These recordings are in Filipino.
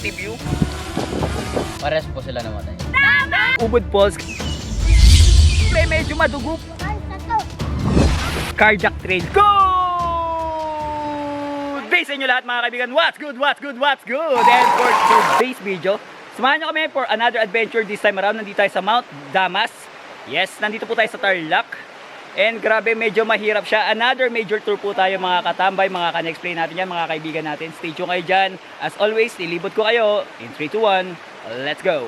city view. Pares po sila namatay. Ubod Falls. Medyo madugo. Cardiac trail. Good day sa inyo lahat mga kaibigan. What's good? And for today's video, samahan nyo kami for another adventure this time around. Nandito tayo sa Mount Damas. Yes, nandito po tayo sa Tarlac. And grabe, medyo mahirap siya. Another major tour po tayo mga katambay, mga ka-explain natin yan, mga kaibigan natin. Stay tuned kayo dyan. As always, nilibot ko kayo. In 3, 2, 1, let's go!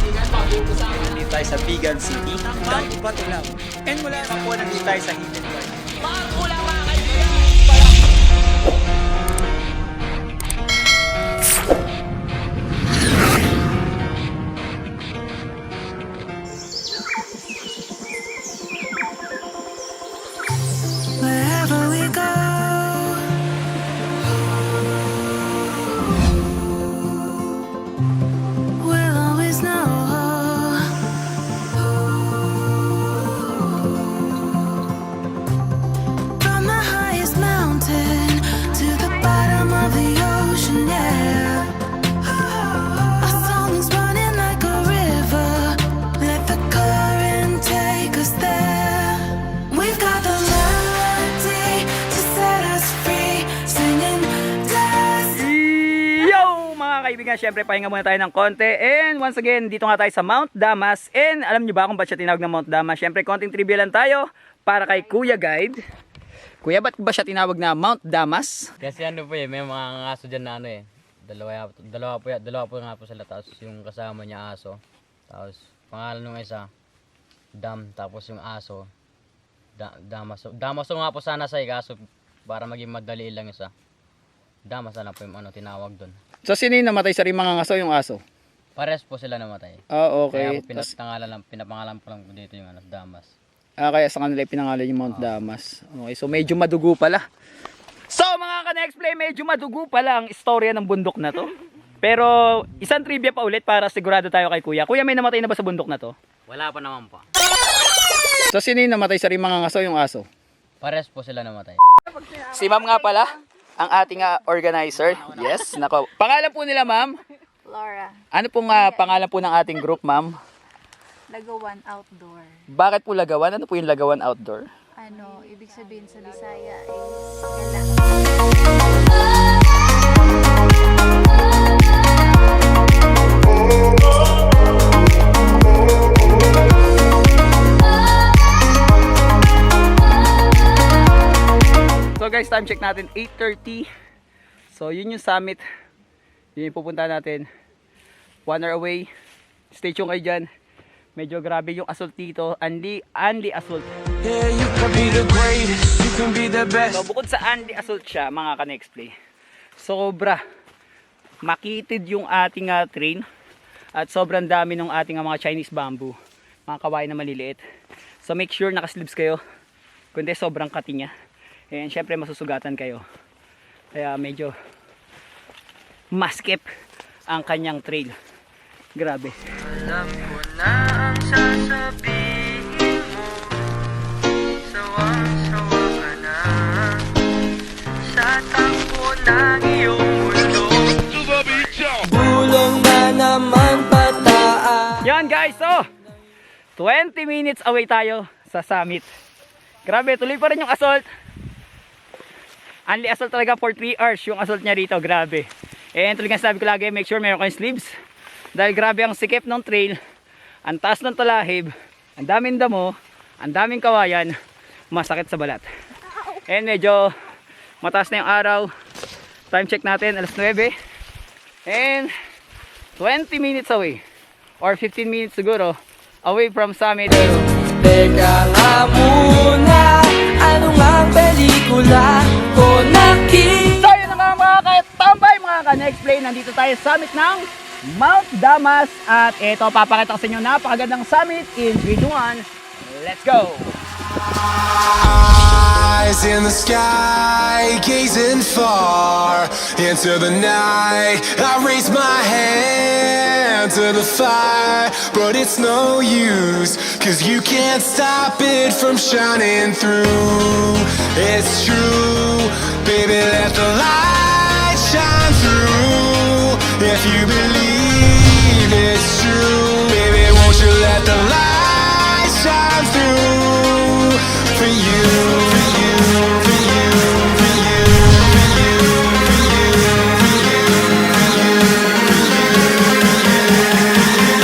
Nandito tayo sa Vegan City. Dahil ubod lang. And mula na po nandito tayo sa Hidden Garden. Wherever we go, we'll always know. From the highest mountain to the bottom of the ocean, yeah. Our song is running like a river. Let the current take us there. We've got the melody to set us free, singing dance. Yo mga kaibigan, syempre pahinga muna tayo ng konti. And once again, dito nga tayo sa Mount Damas. And alam nyo ba kung ba't siya tinawag na Mount Damas? Syempre konting trivia lang tayo para kay Kuya Guide. Kuya, ba't ba siya tinawag na Mount Damas? Kasi ano po may mga aso dyan na ano dalawa po nga po sila. Tapos yung kasama niya aso. Tapos pangalan nung isa, Dam. Tapos yung aso, Damaso. Damaso nga po sana sa kaso para maging madali lang isa. Damas sana po yung ano tinawag doon. So sino yung namatay sa rimang aso, yung aso? Pares po sila namatay. Ah, Kaya okay. po pinapangalan po lang po dito yung ano, Damas. Kaya sa kanila pinangalan yung Mount Damas. Okay, so medyo madugo pala. So mga ka-explain, medyo madugo pala ang istorya ng bundok na to. Pero isang trivia pa ulit para sigurado tayo kay Kuya. Kuya, may namatay na ba sa bundok na to? Wala pa naman po. So sino yung namatay sa rimang aso, yung aso? Pares po sila namatay. Si ma'am nga pala, ang ating organizer. Yes, nako. Pangalan po nila ma'am? Laura, Ano pong pangalan po ng ating group ma'am? Lagawan Outdoor. Bakit po Lagawan? Ano po yung Lagawan Outdoor? Ano, ibig sabihin sa Bisaya is gala. So guys, time check natin 8:30. So yun yung summit. Yun yung pupunta natin. 1 hour away. Stay tuned kayo dyan. Medyo grabe yung assault dito. Anli assault. Yeah, you can be the greatest, you can be the best. So bukod sa Anli assault siya, mga ka-next-play, sobra makitid yung ating train. At sobrang dami ng ating mga Chinese bamboo. Mga kawain na maliliit. So make sure naka-sleeves kayo. Kundi sobrang kati niya. And syempre masusugatan kayo. Kaya medyo maskip ang kanyang trail. Grabe. Alam ko na ang sasabihin mo, sawang-sawa ka na sa takbo ng iyong mundo. Bulong na naman pataan. Yan guys, so 20 minutes away tayo sa summit. Grabe, tuloy pa rin yung assault. Only assault talaga for 3 hours yung assault niya rito, grabe. And tuloy nga sabi ko lagi, make sure meron kayong sleeves. Dahil grabe ang sikip ng trail, ang taas ng talahib, ang daming damo, ang daming kawayan, masakit sa balat. And medyo mataas na yung araw. Time check natin, alas 9. And 20 minutes away, or 15 minutes siguro, away from summit. Teka nga muna, ano nga ang pelikula ko nakita? So yun na mga katambay, mga ka-explain, nandito tayo sa summit ng Mount Damas. At ito, papakita ko sa inyo napakagandang summit in 3, 2, 1, let's go! Eyes in the sky, gazing far into the night. I raise my hand to the fire, but it's no use, 'cause you can't stop it from shining through. It's true, baby, let the light shine through. if you believe it's true, baby, won't you let the light shine through for you, for you, for you, for you, for you, for you, for you, for you,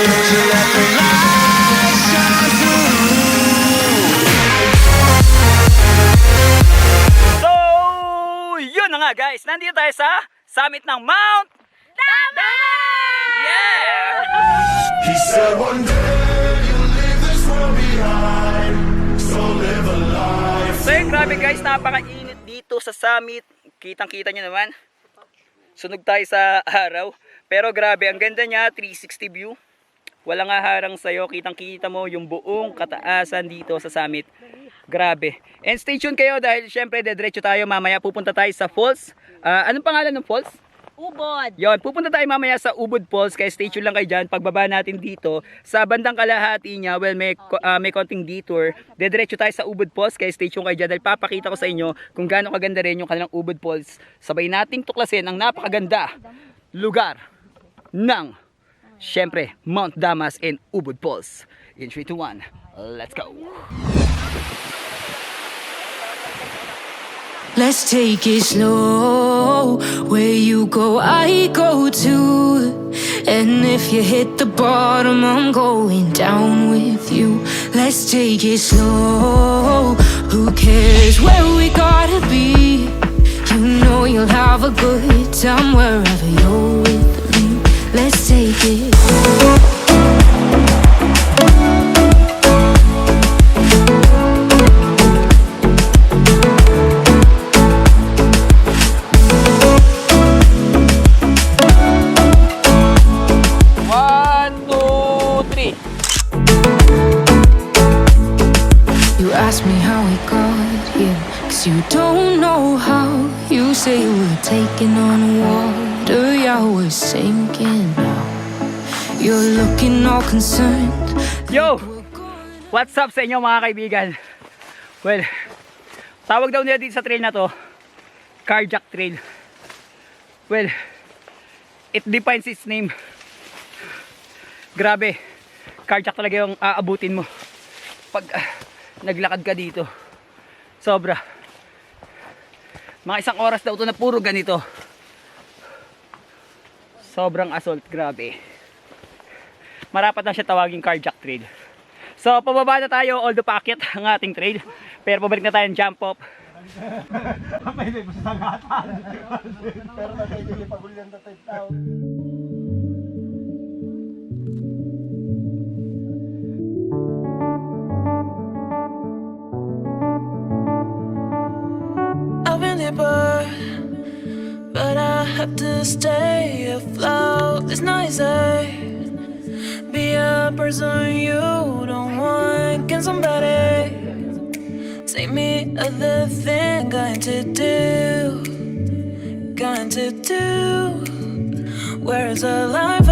won't you let the light shine through? So, yun na nga guys. Nandito tayo sa summit ng Mount Damas! Yeah! He said one day you'll leave this world behind, so live a life. So yun, grabe guys, napakainit dito sa summit. Kitang-kita nyo naman. Sunog tayo sa araw. Pero grabe, ang ganda niya, 360 view. Walang haharang sa'yo. Kitang-kita mo yung buong kataasan dito sa summit. Grabe. And stay tuned kayo dahil syempre dediretso tayo. Mamaya pupunta tayo sa falls. Anong pangalan ng falls? Ubod. Yon, pupunta tayo mamaya sa Ubod Falls, kaya stay tuned lang kayo dyan. Pagbaba natin dito, sa bandang kalahati niya, well, may konting detour. Dediretso tayo sa Ubod Falls, kaya stay tuned kayo dyan dahil papakita ko sa inyo kung gaano kaganda rin yung kanilang Ubod Falls. Sabay nating tuklasin ang napakaganda lugar ng, syempre, Mount Damas and Ubod Falls. In 3, 2, 1, let's go! Let's take it slow. Where you go, I go too. And if you hit the bottom, I'm going down with you. Let's take it slow. Who cares where we gotta be? You know you'll have a good time wherever you're with me. Let's take it. Ask me how we got here, 'cause you don't know how. You say we're taking on water, yeah, we're sinking now. You're looking all concerned. Yo! What's up sa inyo mga kaibigan? Well, tawag daw nila dito sa trail na to, carjack trail. Well, it defines its name. Grabe, carjack talaga yung aabutin mo pag naglakad ka dito. Sobra. Mga 1 oras daw ito na puro ganito. Sobrang assault, grabe. Marapat na siya tawaging carjack trail. So, pababa na tayo, although paakyat ang ating trail. Pero pabalik na tayo ng jump off. But I have to stay afloat. It's not easy. Be a person you don't want. Can somebody take me other thing? Going to do. Where is the life